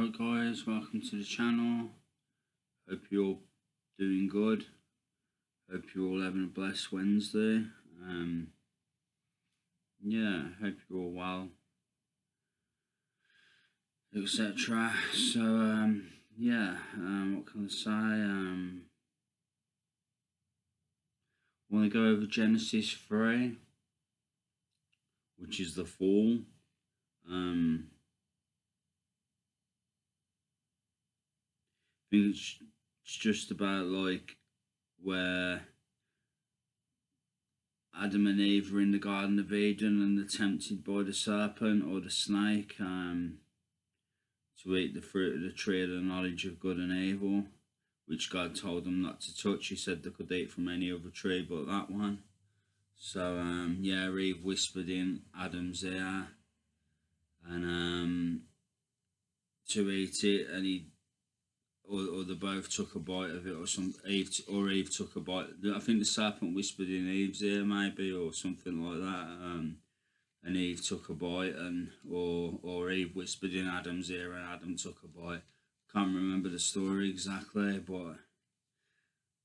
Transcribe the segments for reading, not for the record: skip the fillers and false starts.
Alright guys, welcome to the channel. Hope you're all doing good. Hope you're all having a blessed Wednesday. Hope you're all well, etc. So what can I say? I want to go over Genesis 3, which is the fall. I think it's just about like where Adam and Eve were in the Garden of Eden and they're tempted by the serpent or the snake to eat the fruit of the tree of the knowledge of good and evil, which God told them not to touch. He said they could eat from any other tree but that one. So Eve whispered in Adam's ear and to eat it, and he or they both took a bite of it, or Eve took a bite. I think the serpent whispered in Eve's ear maybe, or something like that, and Eve took a bite, or Eve whispered in Adam's ear and Adam took a bite. Can't remember the story exactly, but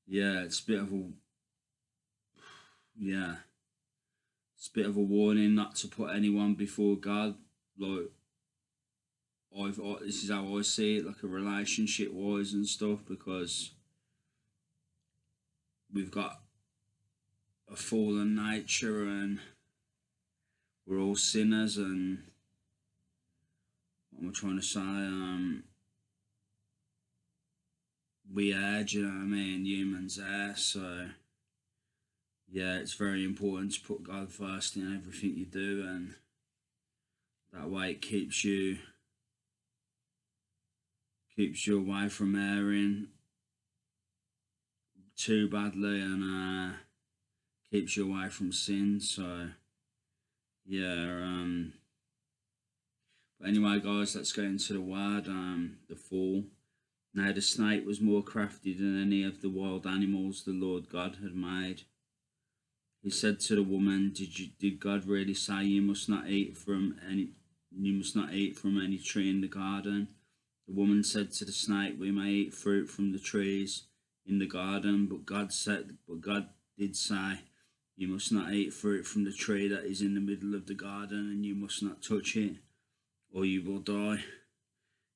it's a bit of a warning not to put anyone before God. Like, this is how I see it, like a relationship wise and stuff, because we've got a fallen nature and we're all sinners, and what am I trying to say? We are, do you know what I mean? Humans are, so it's very important to put God first in everything you do, and that way it keeps you away from erring too badly, and keeps you away from sin. So but anyway guys, let's get into the word. The fall. Now the snake was more crafty than any of the wild animals the Lord God had made. He said to the woman, did God really say you must not eat from any tree in the garden? The woman said to the snake, we may eat fruit from the trees in the garden, but God did say, you must not eat fruit from the tree that is in the middle of the garden, and you must not touch it, or you will die.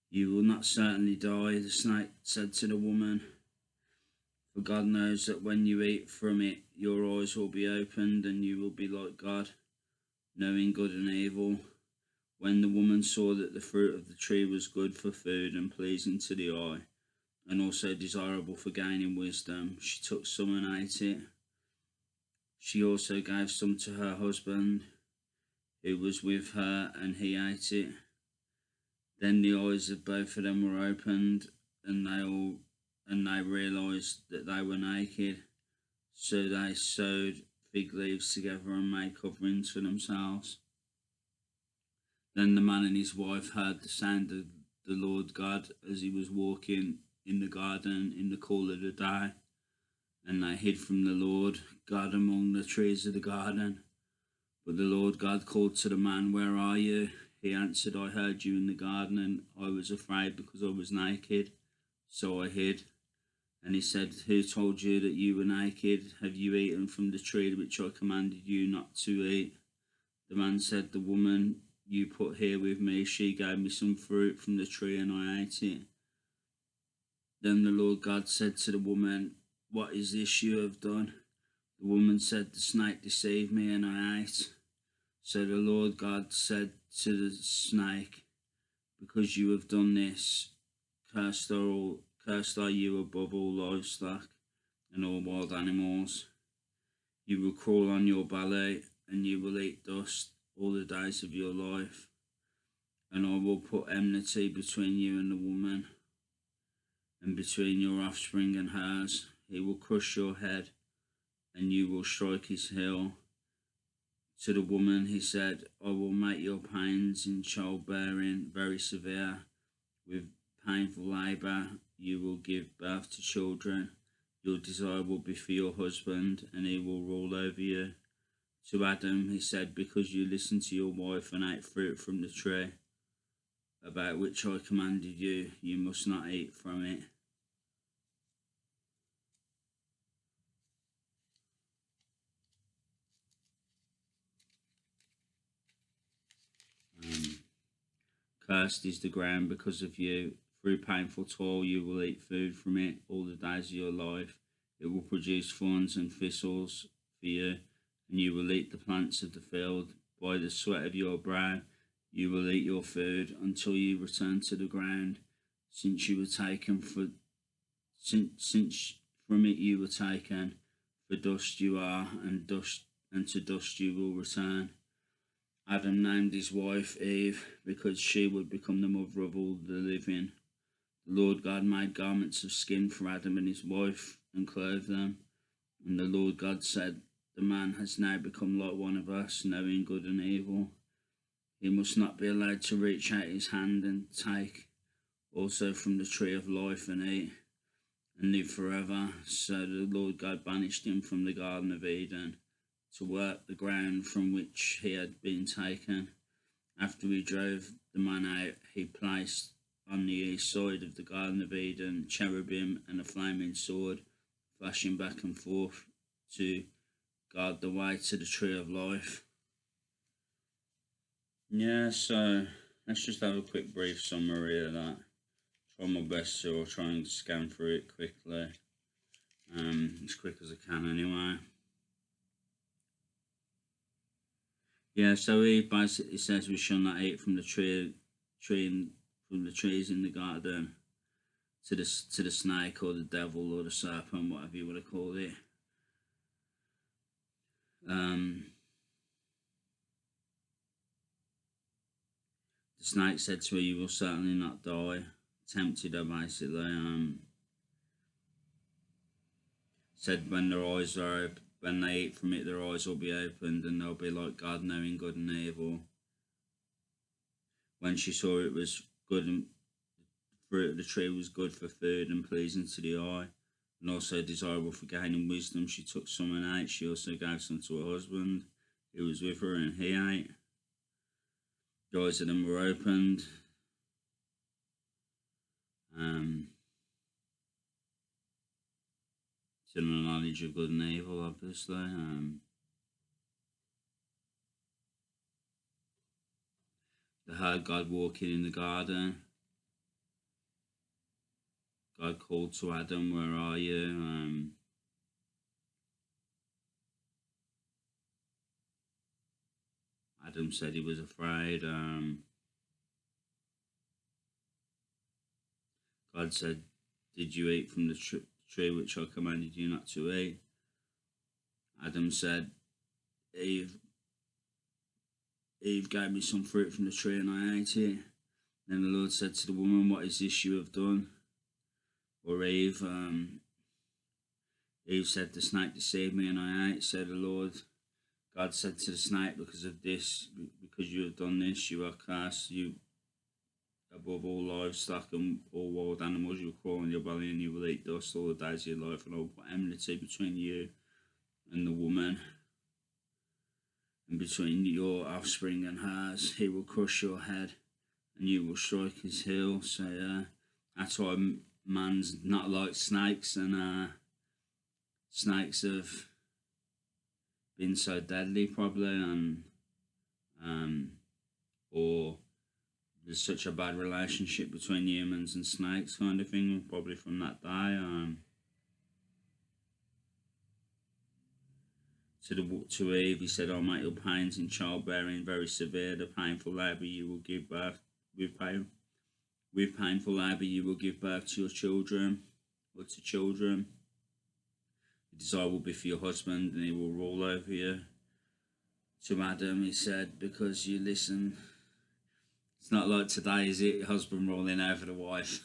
You will not certainly die, the snake said to the woman, for God knows that when you eat from it, your eyes will be opened, and you will be like God, knowing good and evil. When the woman saw that the fruit of the tree was good for food and pleasing to the eye, and also desirable for gaining wisdom, she took some and ate it. She also gave some to her husband, who was with her, and he ate it. Then the eyes of both of them were opened, and they realized that they were naked. So they sewed fig leaves together and made coverings for themselves. Then the man and his wife heard the sound of the Lord God as he was walking in the garden in the cool of the day, and they hid from the Lord God among the trees of the garden. But the Lord God called to the man, where are you? He answered, I heard you in the garden, and I was afraid because I was naked, so I hid. And he said, who told you that you were naked? Have you eaten from the tree which I commanded you not to eat? The man said, the woman you put here with me, she gave me some fruit from the tree and I ate it. Then the Lord God said to the woman, what is this you have done? The woman said, the snake deceived me and I ate. So the Lord God said to the snake, because you have done this, cursed are you above all livestock and all wild animals. You will crawl on your belly and you will eat dust all the days of your life, and I will put enmity between you and the woman, and between your offspring and hers. He will crush your head, and you will strike his heel. To the woman he said, I will make your pains in childbearing very severe. With painful labour you will give birth to children. Your desire will be for your husband, and he will rule over you. To Adam he said, because you listened to your wife and ate fruit from the tree about which I commanded you, you must not eat from it. Cursed is the ground because of you. Through painful toil you will eat food from it all the days of your life. It will produce thorns and thistles for you, and you will eat the plants of the field. By the sweat of your brow you will eat your food until you return to the ground, since you were taken since from it you were taken. For dust you are, and to dust you will return. Adam named his wife Eve because she would become the mother of all the living. The Lord God made garments of skin for Adam and his wife and clothed them. And the Lord God said, the man has now become like one of us, knowing good and evil. He must not be allowed to reach out his hand and take also from the tree of life and eat and live forever. So the Lord God banished him from the Garden of Eden to work the ground from which he had been taken. After he drove the man out, he placed on the east side of the Garden of Eden cherubim and a flaming sword, flashing back and forth to guard the way to the tree of life. Yeah, so let's just have a quick brief summary of that. Try my best to try and scan through it quickly, as quick as I can anyway. Yeah, so he basically says we shall not eat from the from the trees in the garden to the snake or the devil or the serpent, whatever you want to call it. The snake said to her, "You will certainly not die." Tempted her basically. Said when their eyes are open, when they eat from it, their eyes will be opened and they'll be like God, knowing good and evil. When she saw it was good and the fruit of the tree was good for food and pleasing to the eye, and also desirable for gaining wisdom, she took some and ate. She also gave some to her husband, who was with her, and he ate. The eyes of them were opened. To the knowledge of good and evil, obviously. They heard God walking in the garden. God called to Adam, "Where are you?" Adam said he was afraid. God said, "Did you eat from the tree which I commanded you not to eat?" Adam said, Eve gave me some fruit from the tree and I ate it. Then the Lord said to the woman, "What is this you have done?" Or Eve said, "The snake deceived me and I ate." So the Lord God said to the snake, because you have done this, you are cursed, you above all livestock and all wild animals. You will crawl on your belly and you will eat dust all the days of your life, and I will put enmity between you and the woman, and between your offspring and hers. He will crush your head and you will strike his heel. So that's why man's not like snakes, and snakes have been so deadly probably, and or there's such a bad relationship between humans and snakes kind of thing, probably from that day. To Eve, he said, "I'll make your pains in childbearing very severe. The painful labour you will give birth with painful labour you will give birth to your children, or to children. The desire will be for your husband, and he will rule over you." To Adam, he said, "Because you listen." It's not like today, is it? Husband ruling over the wife.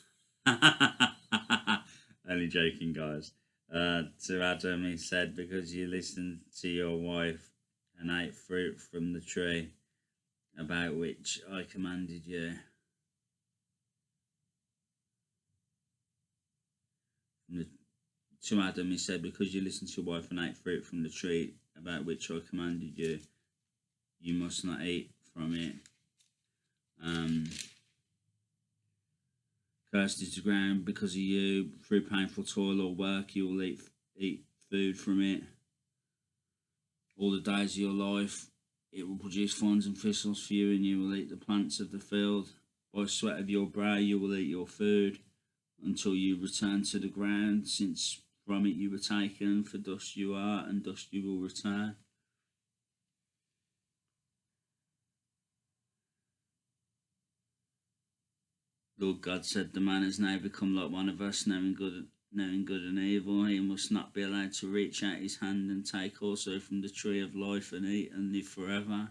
Only joking, guys. To Adam, he said, "Because you listened to your wife and ate fruit from the tree about which I commanded you." To Adam, he said, "Because you listened to your wife and ate fruit from the tree about which I commanded you, you must not eat from it." Cursed is the ground because of you. Through painful toil or work, you will eat food from it. All the days of your life, it will produce thorns and thistles for you, and you will eat the plants of the field. By sweat of your brow, you will eat your food until you return to the ground, since from it you were taken. For dust you are, and dust you will return. Lord God said, the man has now become like one of us, knowing good and evil. He must not be allowed to reach out his hand and take also from the tree of life and eat and live forever.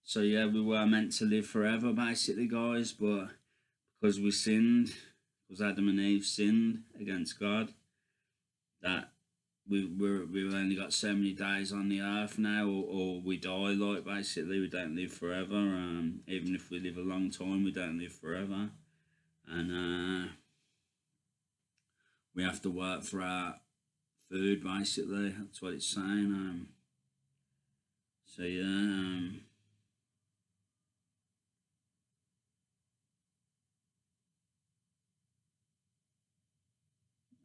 So yeah, we were meant to live forever, basically, guys, but because we sinned, because Adam and Eve sinned against God, that we've only got so many days on the earth now, or we die. Like, basically, we don't live forever. Even if we live a long time, we don't live forever. And we have to work for our food, basically. That's what it's saying. So yeah.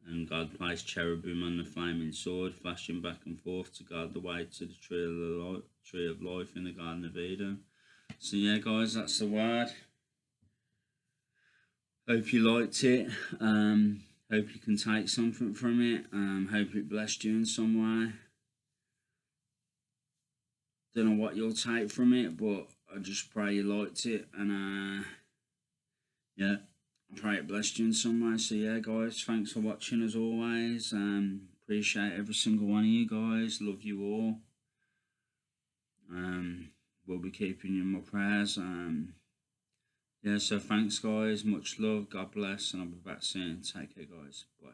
And God placed cherubim on the flaming sword, flashing back and forth to guard the way to the tree of life in the Garden of Eden. So yeah, guys, that's the word. Hope you liked it. Hope you can take something from it. Hope it blessed you in some way. Don't know what you'll take from it, but I just pray you liked it. And yeah, I pray it blessed you in some way. So yeah, guys, thanks for watching as always. Appreciate every single one of you guys. Love you all. We'll be keeping you in my prayers. Yeah, so thanks guys, much love, God bless, and I'll be back soon. Take care guys, bye.